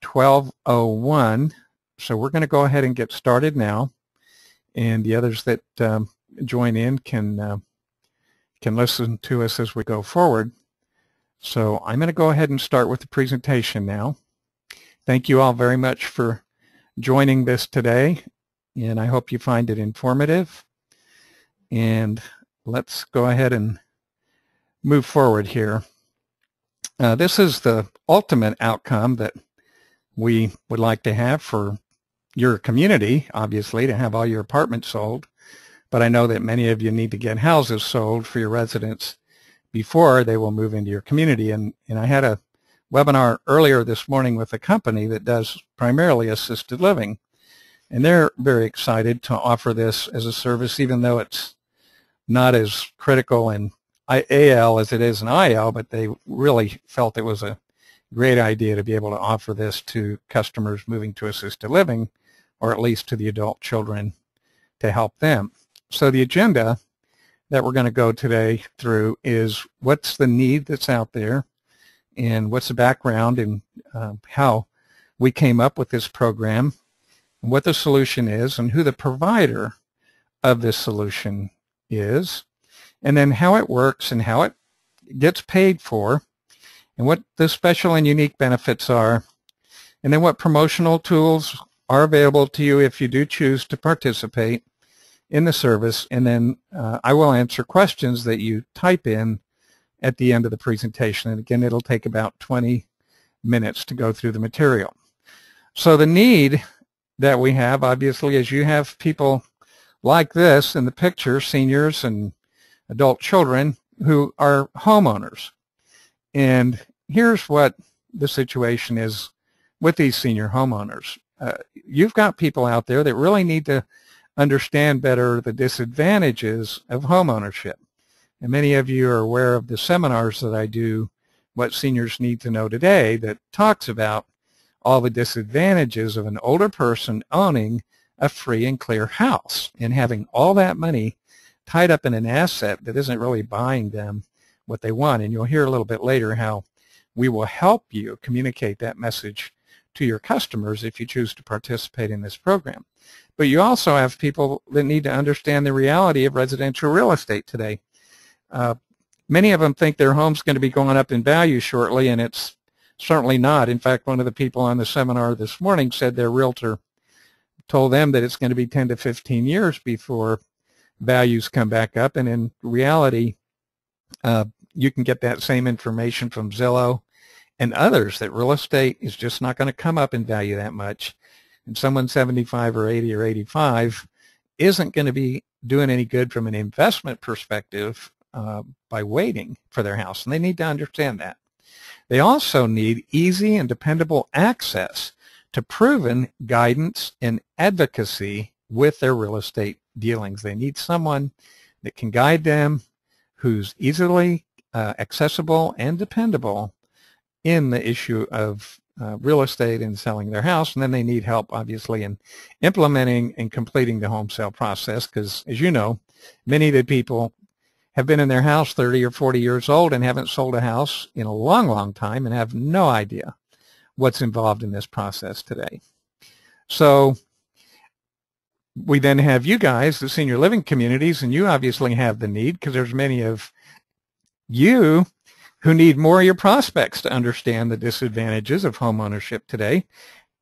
12:01. So we're going to go ahead and get started now, and the others that join in can listen to us as we go forward. So I'm going to go ahead and start with the presentation now. Thank you all very much for joining this today, and I hope you find it informative. And let's go ahead and move forward here. This is the ultimate outcome that we would like to have for your community, obviously, to have all your apartments sold. But I know that many of you need to get houses sold for your residents before they will move into your community. And I had a webinar earlier this morning with a company that does primarily assisted living. And they're very excited to offer this as a service, even though it's not as critical in AL as it is in IL, but they really felt it was a great idea to be able to offer this to customers moving to assisted living, or at least to the adult children, to help them. So the agenda that we're going to go today through is what's the need that's out there, and what's the background and how we came up with this program, and what the solution is, and who the provider of this solution is, and then how it works and how it gets paid for, and what the special and unique benefits are, and then what promotional tools are available to you if you do choose to participate in the service. And then I will answer questions that you type in at the end of the presentation. And again, it'll take about 20 minutes to go through the material. So the need that we have, obviously, is you have people like this in the picture, seniors and adult children who are homeowners. And here's what the situation is with these senior homeowners. You've got people out there that really need to understand better the disadvantages of homeownership. And many of you are aware of the seminars that I do, What Seniors Need to Know Today, that talks about all the disadvantages of an older person owning a free and clear house and having all that money tied up in an asset that isn't really buying them what they want. And you'll hear a little bit later how we will help you communicate that message to your customers if you choose to participate in this program. But you also have people that need to understand the reality of residential real estate today. Many of them think their home's going to be going up in value shortly, and it's certainly not. In fact, one of the people on the seminar this morning said their realtor told them that it's going to be 10 to 15 years before values come back up. And in reality, you can get that same information from Zillow and others, that real estate is just not going to come up in value that much. And someone 75 or 80 or 85 isn't going to be doing any good from an investment perspective by waiting for their house. And they need to understand that. They also need easy and dependable access to proven guidance and advocacy with their real estate dealings. They need someone that can guide them, who's easily accessible and dependable in the issue of real estate and selling their house. And then they need help, obviously, in implementing and completing the home sale process, because, as you know, many of the people have been in their house 30 or 40 years old and haven't sold a house in a long, long time and have no idea what's involved in this process today. So we then have you guys, the senior living communities, and you obviously have the need, because there's many of you who need more of your prospects to understand the disadvantages of home ownership today.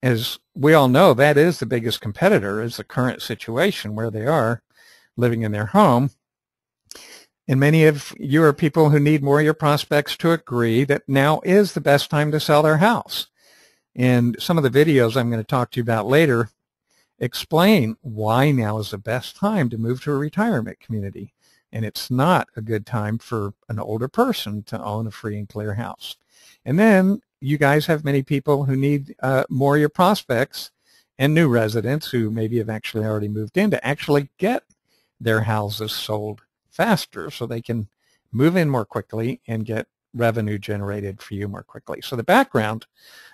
As we all know, that is the biggest competitor, is the current situation where they are living in their home. And many of you are people who need more of your prospects to agree that now is the best time to sell their house. And some of the videos I'm going to talk to you about later explain why now is the best time to move to a retirement community. And it's not a good time for an older person to own a free and clear house. And then you guys have many people who need more of your prospects and new residents who maybe have actually already moved in to actually get their houses sold faster so they can move in more quickly and get revenue generated for you more quickly. So the background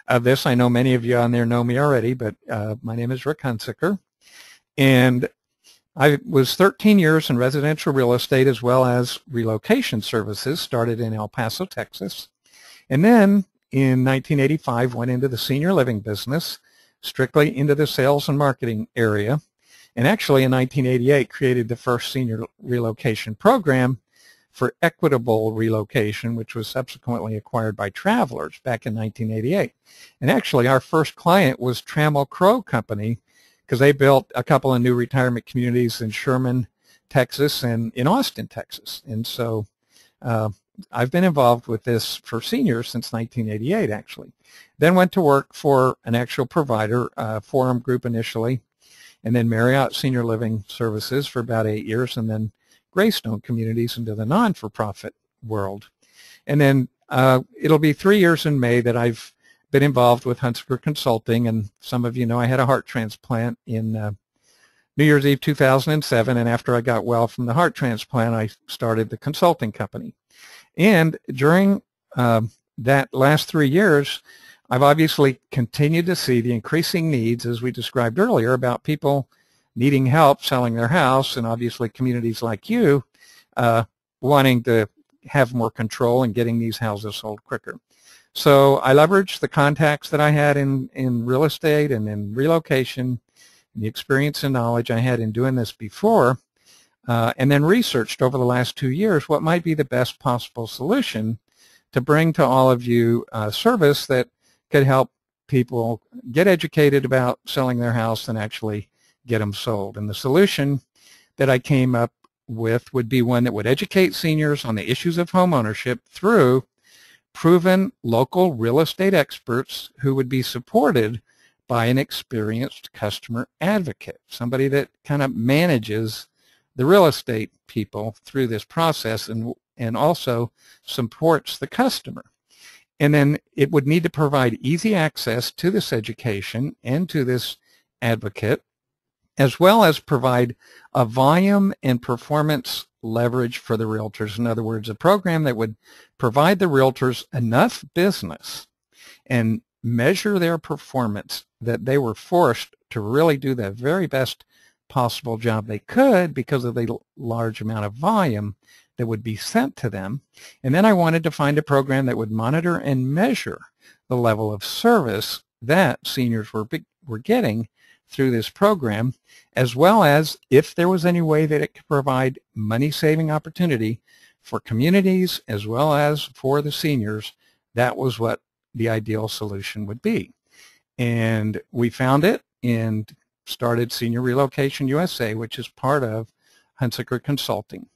of this, I know many of you on there know me already, but my name is Rick Hunsaker, and I was 13 years in residential real estate as well as relocation services, started in El Paso, Texas. And then in 1985, went into the senior living business, strictly into the sales and marketing area. And actually in 1988 created the first senior relocation program for equitable relocation, which was subsequently acquired by Travelers back in 1988. And actually our first client was Trammell Crow Company, because they built a couple of new retirement communities in Sherman, Texas and in Austin, Texas. And so I've been involved with this for seniors since 1988 actually. Then went to work for an actual provider, Forum Group initially, and then Marriott Senior Living Services for about 8 years, and then Greystone Communities into the non-for-profit world. And then it'll be 3 years in May that I've been involved with Hunsaker Consulting, and some of you know I had a heart transplant in New Year's Eve 2007, and after I got well from the heart transplant, I started the consulting company. And during that last 3 years, I've obviously continued to see the increasing needs, as we described earlier, about people needing help selling their house, and obviously communities like you wanting to have more control and getting these houses sold quicker. So I leveraged the contacts that I had in real estate and in relocation, and the experience and knowledge I had in doing this before, and then researched over the last 2 years what might be the best possible solution to bring to all of you a service that could help people get educated about selling their house and actually get them sold. And the solution that I came up with would be one that would educate seniors on the issues of home ownership through proven local real estate experts who would be supported by an experienced customer advocate, somebody that kind of manages the real estate people through this process and also supports the customer. And then it would need to provide easy access to this education and to this advocate, as well as provide a volume and performance leverage for the realtors. In other words, a program that would provide the realtors enough business and measure their performance that they were forced to really do the very best possible job they could because of the large amount of volume that would be sent to them. And then I wanted to find a program that would monitor and measure the level of service that seniors were getting through this program, as well as if there was any way that it could provide money-saving opportunity for communities as well as for the seniors. That was what the ideal solution would be. And we found it and started Senior Relocation USA, which is part of Hunsaker Consulting.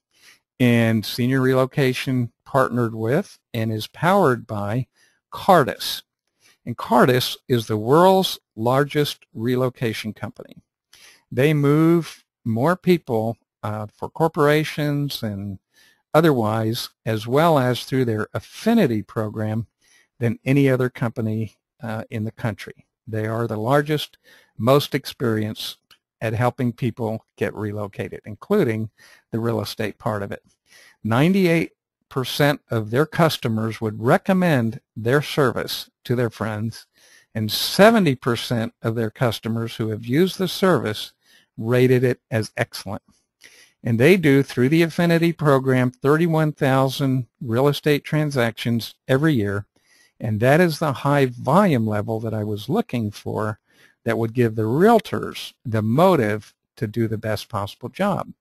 And Senior Relocation partnered with and is powered by Cardis. And Cardis is the world's largest relocation company. They move more people for corporations and otherwise, as well as through their affinity program, than any other company in the country. They are the largest, most experienced at helping people get relocated, including the real estate part of it. 98% of their customers would recommend their service to their friends, and 70% of their customers who have used the service rated it as excellent. And they do, through the affinity program, 31,000 real estate transactions every year, and that is the high volume level that I was looking for that would give the realtors the motive to do the best possible job.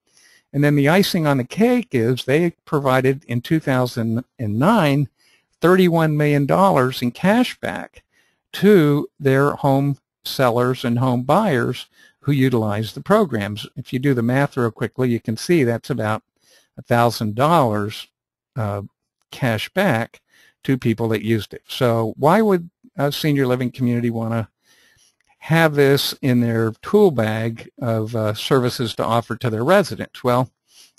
And then the icing on the cake is they provided in 2009 $31 million in cash back to their home sellers and home buyers who utilize the programs. If you do the math real quickly, you can see that's about $1,000 cash back to people that used it. So why would a senior living community want to have this in their tool bag of services to offer to their residents? Well,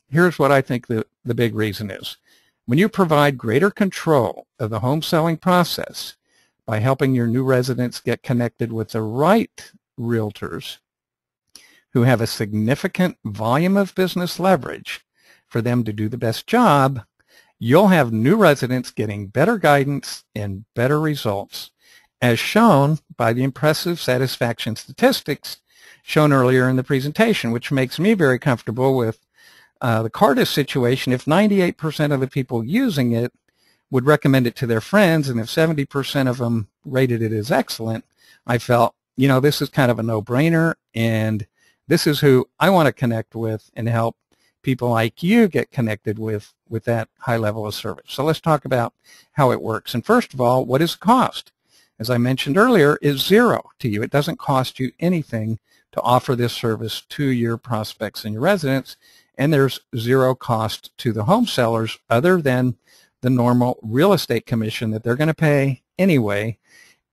here's what I think the big reason is. When you provide greater control of the home selling process by helping your new residents get connected with the right realtors who have a significant volume of business leverage for them to do the best job, you'll have new residents getting better guidance and better results, as shown by the impressive satisfaction statistics shown earlier in the presentation, which makes me very comfortable with the Cardis situation. If 98% of the people using it would recommend it to their friends, and if 70% of them rated it as excellent, I felt, this is kind of a no-brainer, and this is who I want to connect with and help people like you get connected with that high level of service. So let's talk about how it works. And first of all, what is the cost? As I mentioned earlier, is zero to you. It doesn't cost you anything to offer this service to your prospects and your residents, and there's zero cost to the home sellers other than the normal real estate commission that they're going to pay anyway.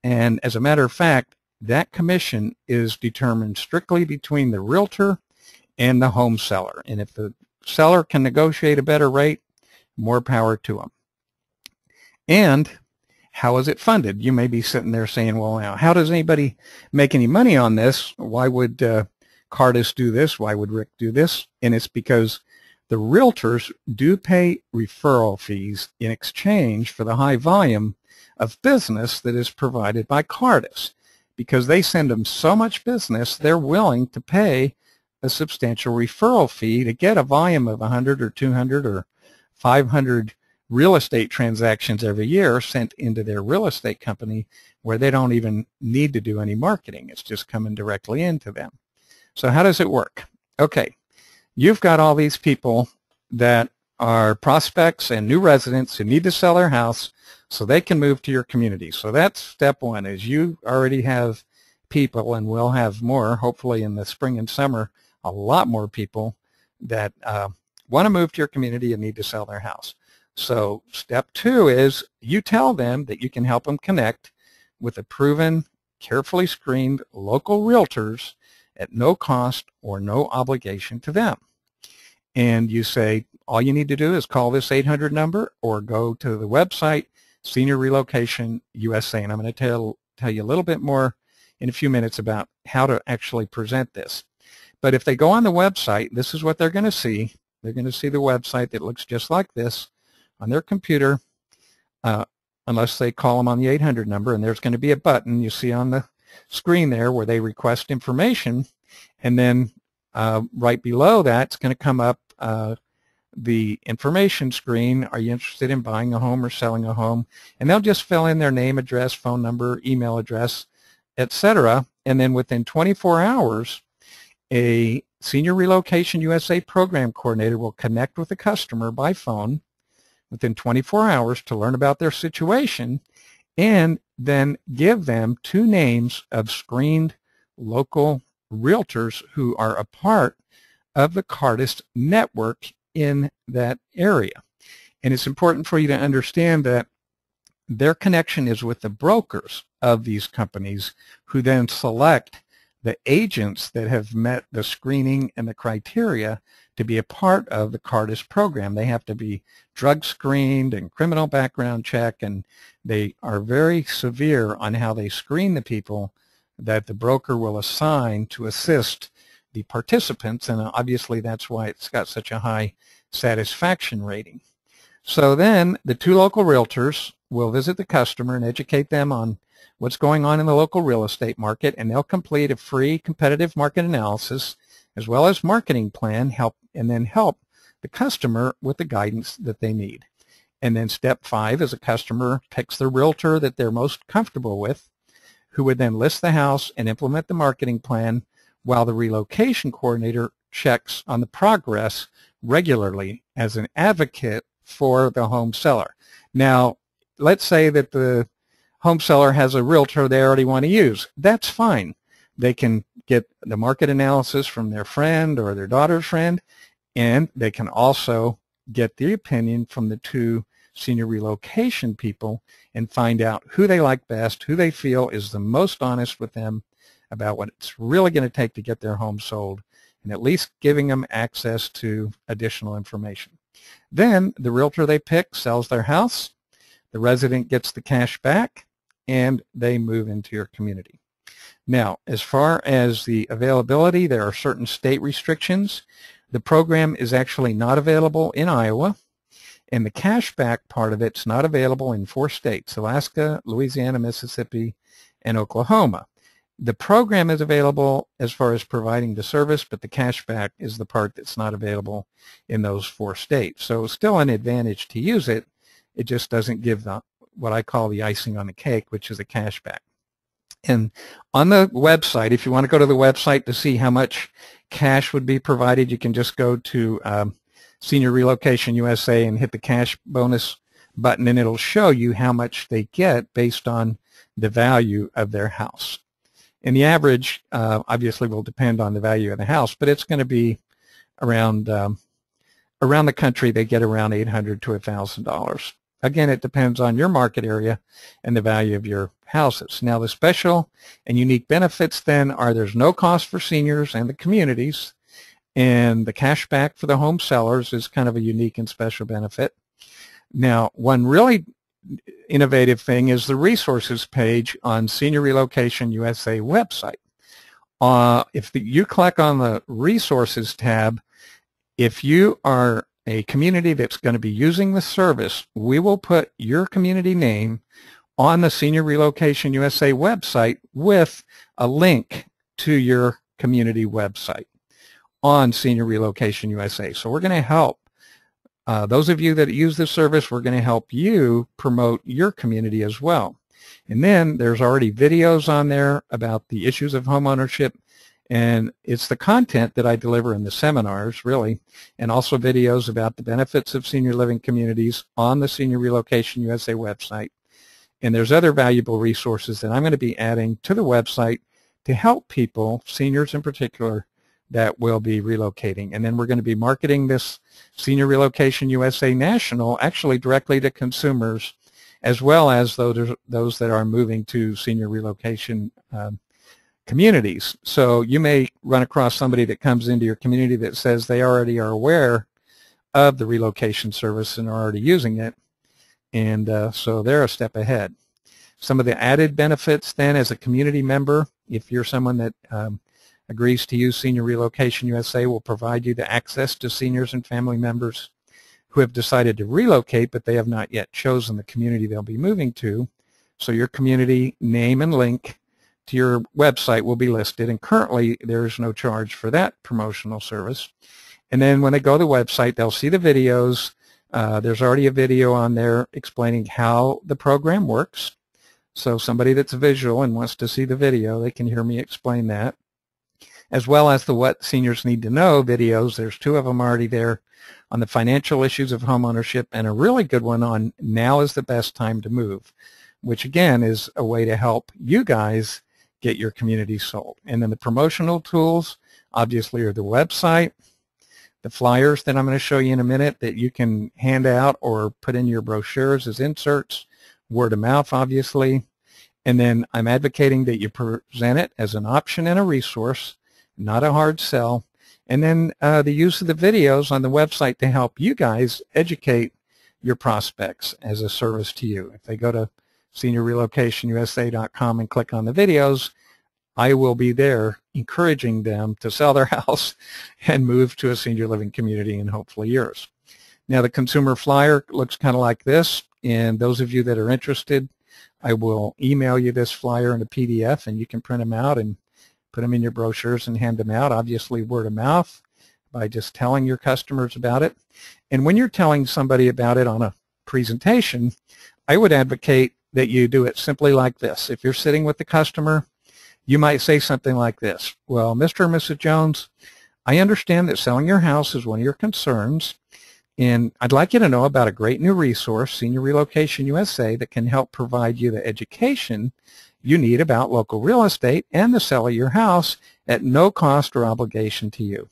And as a matter of fact, that commission is determined strictly between the realtor and the home seller. And if the seller can negotiate a better rate, more power to them. And how is it funded? You may be sitting there saying, well, now, how does anybody make any money on this? Why would Cardis do this? Why would Rick do this? And it's because the realtors do pay referral fees in exchange for the high volume of business that is provided by Cardis. Because they send them so much business, they're willing to pay a substantial referral fee to get a volume of 100 or 200 or 500 real estate transactions every year sent into their real estate company where they don't even need to do any marketing. It's just coming directly into them. So how does it work? Okay, you've got all these people that are prospects and new residents who need to sell their house so they can move to your community. So that's step one, is you already have people, and we'll have more, hopefully in the spring and summer, a lot more people that want to move to your community and need to sell their house. So step two is you tell them that you can help them connect with a proven, carefully screened local realtors at no cost or no obligation to them. And you say, all you need to do is call this 800 number or go to the website, Senior Relocation USA. And I'm going to tell you a little bit more in a few minutes about how to actually present this. But if they go on the website, this is what they're going to see. They're going to see the website that looks just like this on their computer, unless they call them on the 800 number, and there's going to be a button you see on the screen there where they request information, and then right below that it's going to come up the information screen. Are you interested in buying a home or selling a home? And they'll just fill in their name, address, phone number, email address, etc. And then within 24 hours, a Senior Relocation USA program coordinator will connect with the customer by phone within 24 hours to learn about their situation and then give them 2 names of screened local realtors who are a part of the Cardis network in that area. And it's important for you to understand that their connection is with the brokers of these companies who then select the agents that have met the screening and the criteria to be a part of the Cardis program. They have to be drug screened and criminal background check, and they are very severe on how they screen the people that the broker will assign to assist the participants, and obviously that's why it's got such a high satisfaction rating. So then the 2 local realtors will visit the customer and educate them on what's going on in the local real estate market, and they'll complete a free competitive market analysis as well as marketing plan, and then help the customer with the guidance that they need. And then step 5 is a customer picks the realtor that they're most comfortable with, who would then list the house and implement the marketing plan, while the relocation coordinator checks on the progress regularly as an advocate for the home seller. Now, let's say that the home seller has a realtor they already want to use. That's fine. They can get the market analysis from their friend or their daughter's friend, and they can also get the opinion from the 2 senior relocation people and find out who they like best, who they feel is the most honest with them about what it's really going to take to get their home sold, and at least giving them access to additional information. Then the realtor they pick sells their house, the resident gets the cash back, and they move into your community. Now, as far as the availability, there are certain state restrictions. The program is actually not available in Iowa, and the cashback part of it's not available in 4 states, Alaska, Louisiana, Mississippi, and Oklahoma. The program is available as far as providing the service, but the cashback is the part that's not available in those 4 states. So it's still an advantage to use it. It just doesn't give what I call the icing on the cake, which is the cash back. And on the website, if you want to go to the website to see how much cash would be provided, you can just go to Senior Relocation USA and hit the cash bonus button, and it'll show you how much they get based on the value of their house. And the average obviously will depend on the value of the house, but it's going to be around the country. They get around $800 to $1,000. Again, it depends on your market area and the value of your houses. Now, the special and unique benefits then are there's no cost for seniors and the communities, and the cash back for the home sellers is kind of a unique and special benefit. Now, one really innovative thing is the resources page on Senior Relocation USA website. If you click on the resources tab, if you are a community that's going to be using the service, we will put your community name on the Senior Relocation USA website with a link to your community website on Senior Relocation USA. So we're going to help those of you that use this service. We're going to help you promote your community as well. And then there's already videos on there about the issues of homeownership, and it's the content that I deliver in the seminars, really, and also videos about the benefits of senior living communities on the Senior Relocation USA website. And there's other valuable resources that I'm going to be adding to the website to help people, seniors in particular, that will be relocating. And then we're going to be marketing this Senior Relocation USA National actually directly to consumers, as well as those that are moving to senior relocation communities. So you may run across somebody that comes into your community that says they already are aware of the relocation service and are already using it, and so they're a step ahead. Some of the added benefits then as a community member, if you're someone that agrees to use Senior Relocation USA, will provide you the access to seniors and family members who have decided to relocate, but they have not yet chosen the community they'll be moving to. So your community name and link to your website will be listed, and currently there is no charge for that promotional service. And then when they go to the website, they'll see the videos. There's already a video on there explaining how the program works. So somebody that's visual and wants to see the video, they can hear me explain that, as well as the What Seniors Need to Know videos. There's 2 of them already there on the financial issues of homeownership, and a really good one on now is the best time to move, which again is a way to help you guys get your community sold. And then the promotional tools obviously are the website, the flyers that I'm going to show you in a minute that you can hand out or put in your brochures as inserts, word of mouth obviously, and then I'm advocating that you present it as an option and a resource, not a hard sell. And then the use of the videos on the website to help you guys educate your prospects as a service to you. If they go to seniorrelocationusa.com and click on the videos, I will be there encouraging them to sell their house and move to a senior living community, and hopefully yours. Now the consumer flyer looks kind of like this, and those of you that are interested, I will email you this flyer in a PDF, and you can print them out and put them in your brochures and hand them out. Obviously word of mouth by just telling your customers about it. And when you're telling somebody about it on a presentation, I would advocate that you do it simply like this. If you're sitting with the customer, you might say something like this: well, Mr. and Mrs. Jones, I understand that selling your house is one of your concerns, and I'd like you to know about a great new resource, Senior Relocation USA, that can help provide you the education you need about local real estate and the sale of your house at no cost or obligation to you.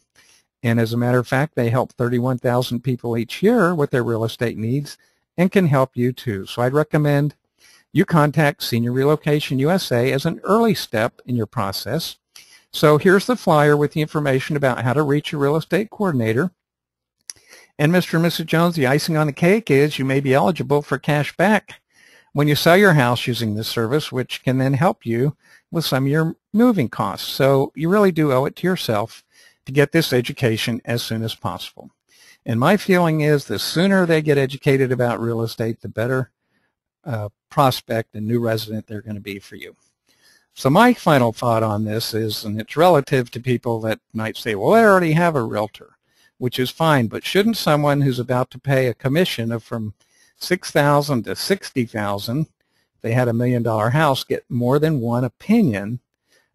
And as a matter of fact, they help 31,000 people each year with their real estate needs and can help you too. So I'd recommend you contact Senior Relocation USA as an early step in your process. So here's the flyer with the information about how to reach a real estate coordinator. And Mr. and Mrs. Jones, the icing on the cake is you may be eligible for cash back when you sell your house using this service, which can then help you with some of your moving costs. So you really do owe it to yourself to get this education as soon as possible. And my feeling is the sooner they get educated about real estate, the better prospect and new resident they're going to be for you. So my final thought on this is, and it's relative to people that might say, well, I already have a realtor, which is fine, but shouldn't someone who's about to pay a commission of from $6,000 to $60,000, they had $1 million house, get more than one opinion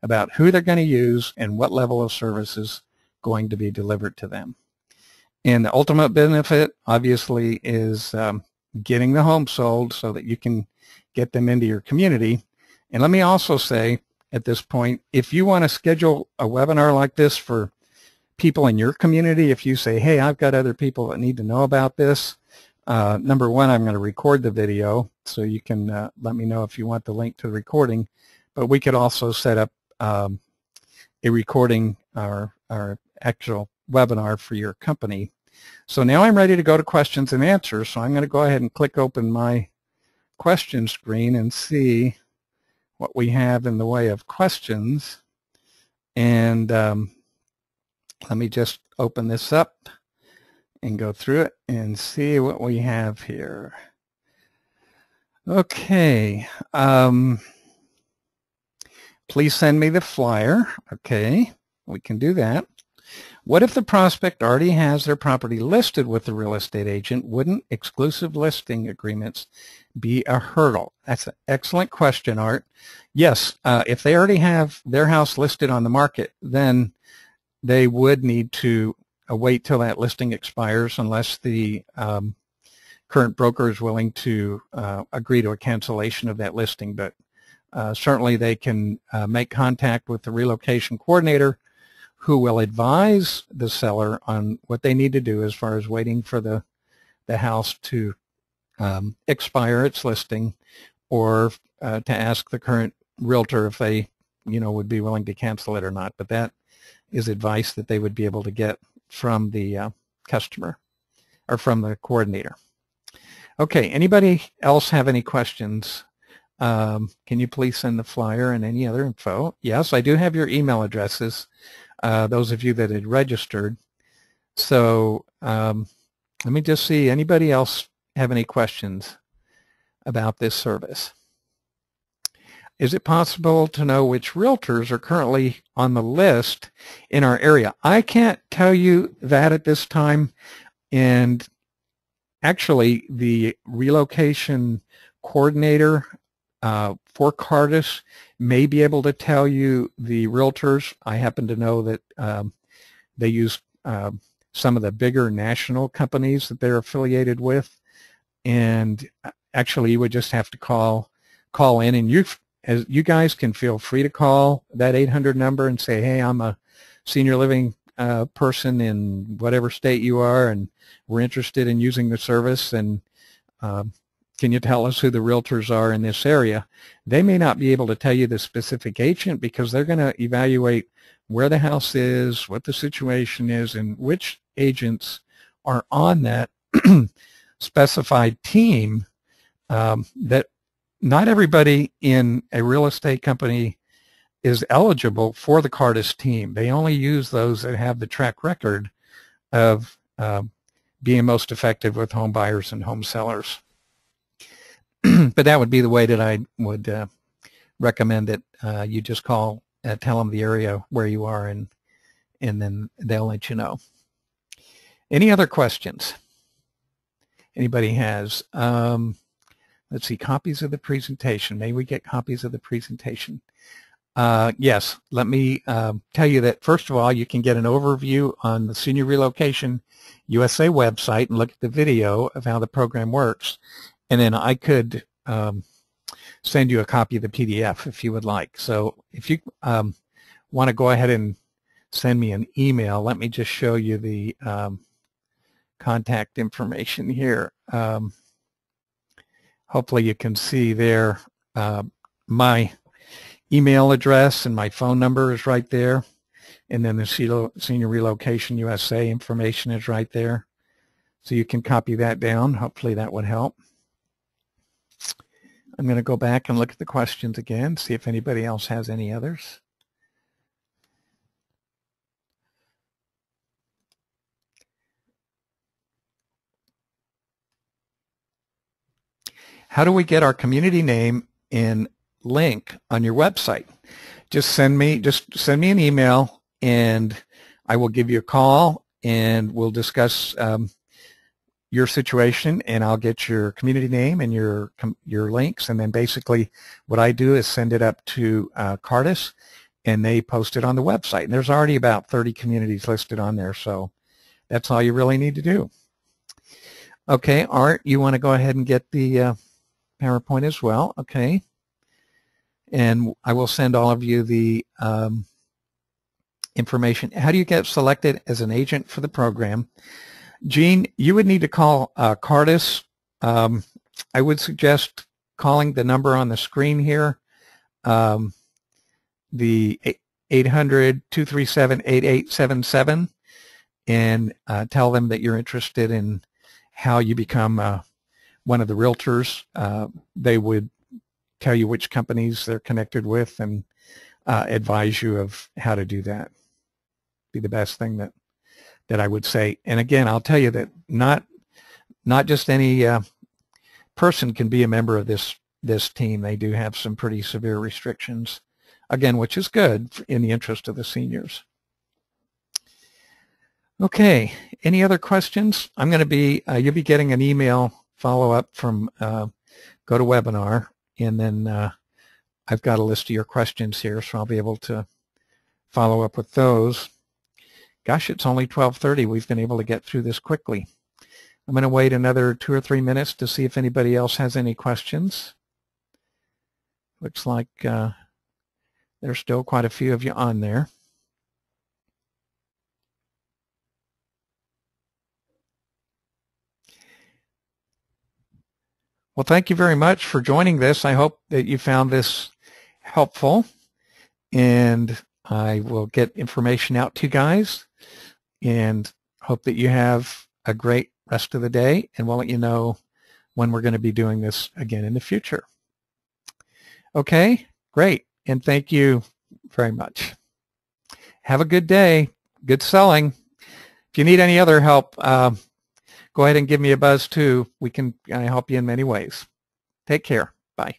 about who they're going to use and what level of service is going to be delivered to them. And the ultimate benefit, obviously, is getting the home sold so that you can get them into your community. And let me also say at this point, if you want to schedule a webinar like this for people in your community, if you say, hey, I've got other people that need to know about this, number one, I'm going to record the video, so you can let me know if you want the link to the recording. But we could also set up a recording or actual webinar for your company. So now I'm ready to go to questions and answers. So I'm going to go ahead and click open my question screen and see what we have in the way of questions. And let me just open this up and go through it and see what we have here. Okay. Please send me the flyer. Okay, we can do that. What if the prospect already has their property listed with the real estate agent? Wouldn't exclusive listing agreements be a hurdle? That's an excellent question, Art. Yes, if they already have their house listed on the market, then they would need to wait till that listing expires unless the current broker is willing to agree to a cancellation of that listing. But certainly they can make contact with the relocation coordinator, who will advise the seller on what they need to do as far as waiting for the house to expire its listing, or to ask the current realtor if they would be willing to cancel it or not. But that is advice that they would be able to get from the customer or from the coordinator. Okay, anybody else have any questions? Can you please send the flyer and any other info? Yes, I do have your email addresses, those of you that had registered. So let me just see, anybody else have any questions about this service? Is it possible to know which realtors are currently on the list in our area? I can't tell you that at this time. And actually, the relocation coordinator for Cardis may be able to tell you the realtors. I happen to know that they use some of the bigger national companies that they're affiliated with. And actually, you would just have to call in, and you guys can feel free to call that 800 number and say, hey, I'm a senior living person in whatever state you are, and we're interested in using the service, and can you tell us who the realtors are in this area? They may not be able to tell you the specific agent because they're going to evaluate where the house is, what the situation is, and which agents are on that specified team. That not everybody in a real estate company is eligible for the Cardis team. They only use those that have the track record of being most effective with home buyers and home sellers. But that would be the way that I would recommend that you just call, tell them the area where you are, and then they'll let you know. Any other questions? Anybody has? Let's see, copies of the presentation. May we get copies of the presentation? Yes, let me tell you that, first of all, you can get an overview on the Senior Relocation USA website and look at the video of how the program works. And then I could send you a copy of the PDF if you would like. So if you want to go ahead and send me an email, let me just show you the contact information here. Hopefully you can see there my email address, and my phone number is right there. And then the Senior Relocation USA information is right there. So you can copy that down. Hopefully that would help. I'm going to go back and look at the questions again, see if anybody else has any others. How do we get our community name and link on your website? Just send me an email, and I will give you a call, and we'll discuss your situation, and I'll get your community name and your links, and then basically what I do is send it up to Cardis, and they post it on the website. And there's already about 30 communities listed on there, so that's all you really need to do. Okay, Art, you want to go ahead and get the PowerPoint as well? Okay. And I will send all of you the information. How do you get selected as an agent for the program? Gene, you would need to call Cardis. I would suggest calling the number on the screen here, the 800-237-8877, and tell them that you're interested in how you become one of the realtors. They would tell you which companies they're connected with and advise you of how to do that. Be the best thing that I would say. And again, I'll tell you that not just any person can be a member of this team. They do have some pretty severe restrictions, again, which is good in the interest of the seniors. Okay, any other questions? I'm going to be, you'll be getting an email follow-up from GoToWebinar, and then I've got a list of your questions here, so I'll be able to follow up with those. Gosh, it's only 12:30. We've been able to get through this quickly. I'm going to wait another 2 or 3 minutes to see if anybody else has any questions. Looks like there's still quite a few of you on there. Well, thank you very much for joining this. I hope that you found this helpful, and I will get information out to you guys, and hope that you have a great rest of the day, and we'll let you know when we're going to be doing this again in the future. Okay, great, and thank you very much. Have a good day. Good selling. If you need any other help, go ahead and give me a buzz too. We can help you in many ways. Take care. Bye.